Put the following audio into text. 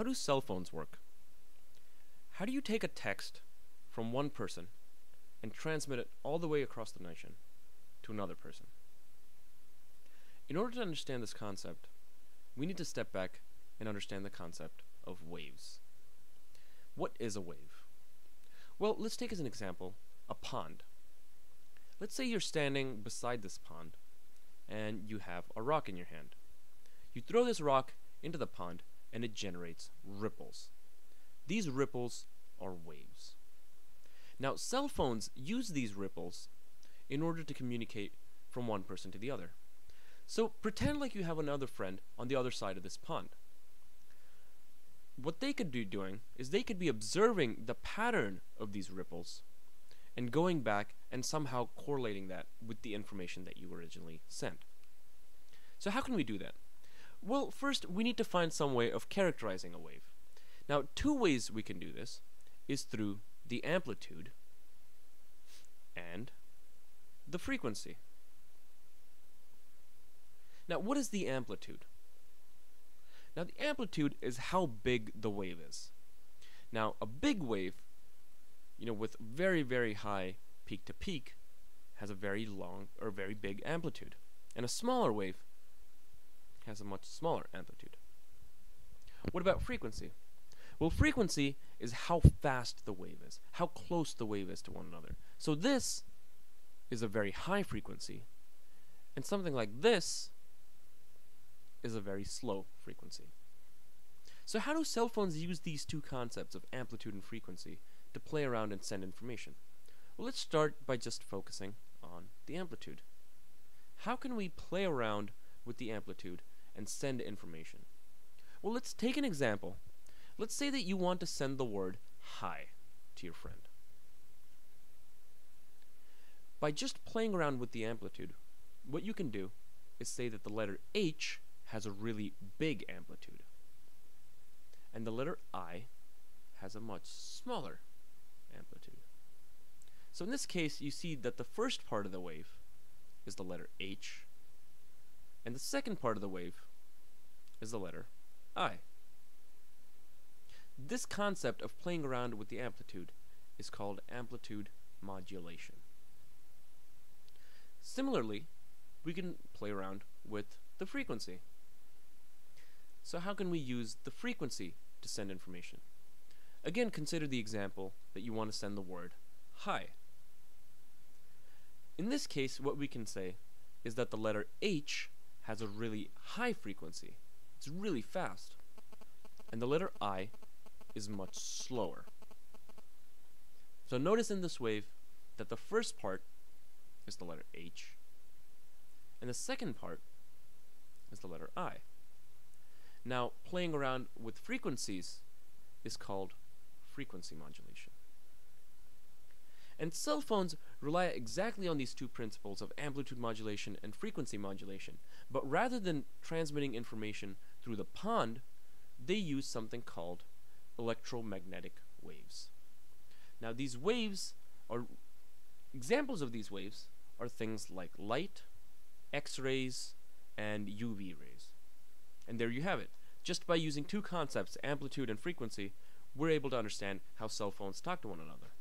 how do cell phones work? How do you take a text from one person and transmit it all the way across the nation to another person? In order to understand this concept, we need to step back and understand the concept of waves. What is a wave? Well, let's take as an example a pond. Let's say you're standing beside this pond and you have a rock in your hand. You throw this rock into the pond and it generates ripples. These ripples are waves. Now, cell phones use these ripples in order to communicate from one person to the other. So pretend like you have another friend on the other side of this pond. What they could be doing is they could be observing the pattern of these ripples and going back and somehow correlating that with the information that you originally sent. So how can we do that? Well, first we need to find some way of characterizing a wave. Now, two ways we can do this is through the amplitude and the frequency. Now, what is the amplitude? Now, the amplitude is how big the wave is. Now, a big wave, with very, very high peak to peak, has a very long or very big amplitude. And a smaller wave has a much smaller amplitude. What about frequency? Well, frequency is how fast the wave is, how close the wave is to one another. So this is a very high frequency, and something like this is a very slow frequency. So how do cell phones use these two concepts of amplitude and frequency to play around and send information? Well, let's start by just focusing on the amplitude. How can we play around with the amplitude and send information? Well, let's take an example. Let's say that you want to send the word hi to your friend. By just playing around with the amplitude, what you can do is say that the letter H has a really big amplitude, and the letter I has a much smaller amplitude. So in this case, you see that the first part of the wave is the letter H, and the second part of the wave is the letter I. This concept of playing around with the amplitude is called amplitude modulation. Similarly, we can play around with the frequency. So how can we use the frequency to send information? Again, consider the example that you want to send the word hi. In this case, what we can say is that the letter H has a really high frequency. It's really fast. And the letter I is much slower. So notice in this wave that the first part is the letter H, and the second part is the letter I. Now, playing around with frequencies is called frequency modulation. And cell phones rely exactly on these two principles of amplitude modulation and frequency modulation, but rather than transmitting information through the pond, they use something called electromagnetic waves. Now, these waves are examples of these waves are things like light, X-rays, and UV rays. And there you have it. Just by using two concepts, amplitude and frequency, we're able to understand how cell phones talk to one another.